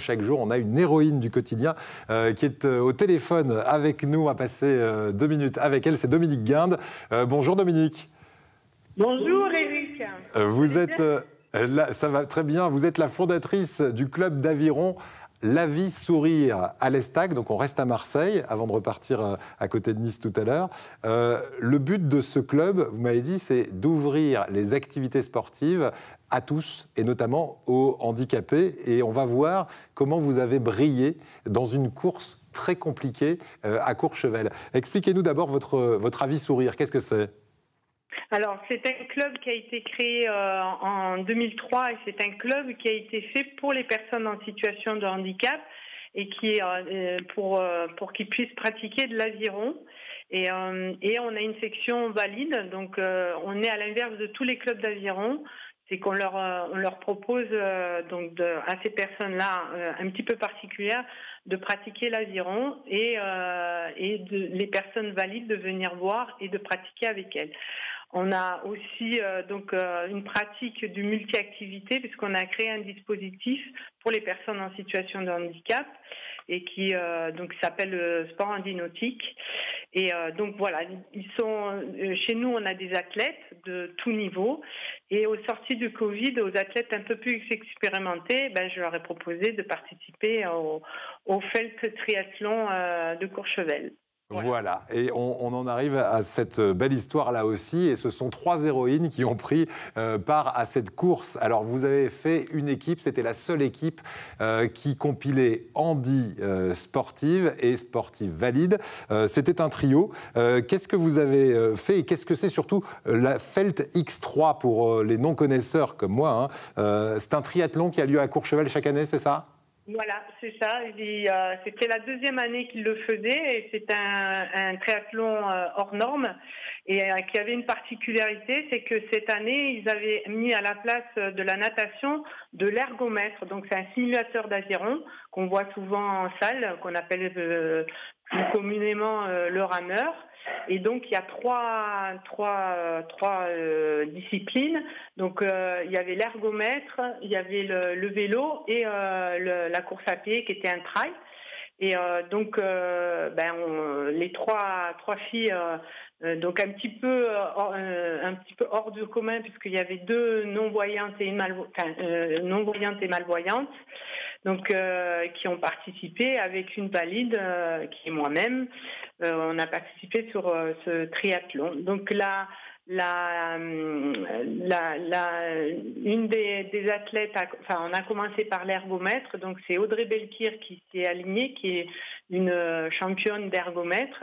chaque jour, on a une héroïne du quotidien qui est au téléphone avec nous. On va passer 2 minutes avec elle, c'est Dominique Guinde. Bonjour Dominique. Bonjour Eric. Vous êtes, ça va très bien, vous êtes la fondatrice du club d'aviron La Vie Sourire à l'Estac, donc on reste à Marseille avant de repartir à côté de Nice tout à l'heure. Le but de ce club, vous m'avez dit, c'est d'ouvrir les activités sportives à tous et notamment aux handicapés. Et on va voir comment vous avez brillé dans une course très compliquée à Courchevel. Expliquez-nous d'abord votre Avis Sourire, qu'est-ce que c'est ? Alors, c'est un club qui a été créé en 2003 et c'est un club qui a été fait pour les personnes en situation de handicap et qui pour qu'ils puissent pratiquer de l'aviron. Et on a une section valide, donc on est à l'inverse de tous les clubs d'aviron. C'est qu'on leur propose à ces personnes-là un petit peu particulières de pratiquer l'aviron et les personnes valides de venir voir et de pratiquer avec elles. On a aussi une pratique du multi-activité puisqu'on a créé un dispositif pour les personnes en situation de handicap et qui s'appelle le sport handinautique. Et donc voilà, chez nous on a des athlètes de tout niveau et aux sorties du Covid, aux athlètes un peu plus expérimentés, je leur ai proposé de participer au Felt Triathlon de Courchevel. Voilà, et on en arrive à cette belle histoire là aussi, et ce sont 3 héroïnes qui ont pris part à cette course. Alors vous avez fait une équipe, c'était la seule équipe qui compilait handi sportive et sportive valide. C'était un trio. Qu'est-ce que vous avez fait et qu'est-ce que c'est surtout la Felt X3 pour les non-connaisseurs comme moi, hein. C'est un triathlon qui a lieu à Courchevel chaque année, c'est ça ? Voilà, c'est ça. C'était la 2e année qu'il le faisait et c'est un triathlon hors norme et qui avait une particularité, c'est que cette année, ils avaient mis à la place de la natation de l'ergomètre. Donc c'est un simulateur d'aviron qu'on voit souvent en salle, qu'on appelle plus communément le rameur. Et donc il y a trois disciplines. Donc il y avait l'ergomètre, il y avait le vélo et la course à pied qui était un trail. Et les trois filles donc un petit peu hors du commun puisqu'il y avait 2 non-voyantes et non-voyantes et malvoyantes. Donc, qui ont participé avec une valide, qui est moi-même. On a participé sur ce triathlon. Donc une des athlètes, on a commencé par l'ergomètre. Donc c'est Audrey Belkir qui s'est alignée, qui est une championne d'ergomètre.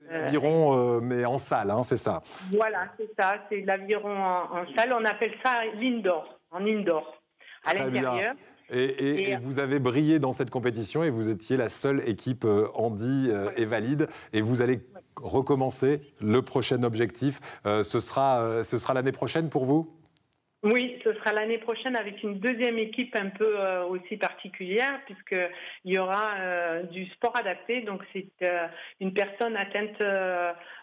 L'aviron, mais en salle, hein, c'est ça. Voilà, c'est ça. C'est l'aviron en salle. On appelle ça l'indoor, en indoor, à l'intérieur. Et vous avez brillé dans cette compétition et vous étiez la seule équipe handi et valide. Et vous allez recommencer le prochain objectif. Ce sera l'année prochaine pour vous ? Oui, ce sera l'année prochaine avec une 2e équipe un peu aussi particulière puisqu'il y aura du sport adapté. Donc c'est une personne atteinte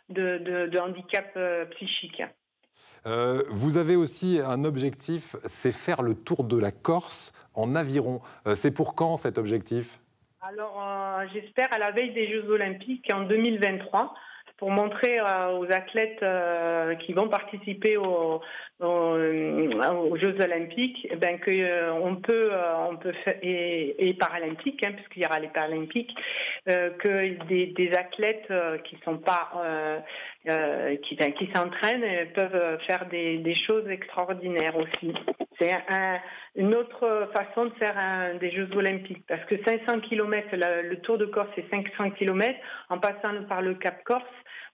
de handicap psychique. Vous avez aussi un objectif, c'est faire le tour de la Corse en aviron. C'est pour quand cet objectif ? Alors, j'espère à la veille des Jeux Olympiques en 2023 pour montrer aux athlètes qui vont participer aux Jeux Olympiques qu'on peut faire, et paralympiques, puisqu'il y aura les paralympiques, que des athlètes qui sont pas qui s'entraînent peuvent faire des choses extraordinaires aussi. C'est une autre façon de faire des Jeux Olympiques parce que 500 km, le Tour de Corse c'est 500 km en passant par le Cap Corse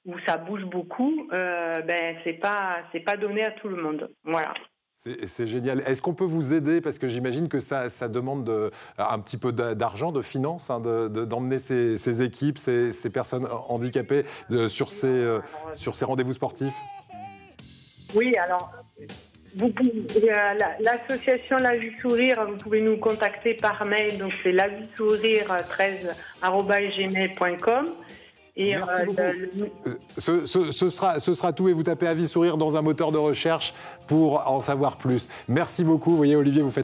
où ça bouge beaucoup, c'est pas donné à tout le monde. Voilà. C'est génial. Est-ce qu'on peut vous aider ? Parce que j'imagine que ça demande un petit peu d'argent, de finances, hein, d'emmener ces équipes, ces personnes handicapées sur ces rendez-vous sportifs. Oui, alors, l'association La Vie Sourire, vous pouvez nous contacter par mail, donc c'est lavisourire13@gmail.com. Et merci beaucoup. Ce sera tout et vous tapez Avis Sourire dans un moteur de recherche pour en savoir plus. Merci beaucoup. Vous voyez, Olivier, vous faites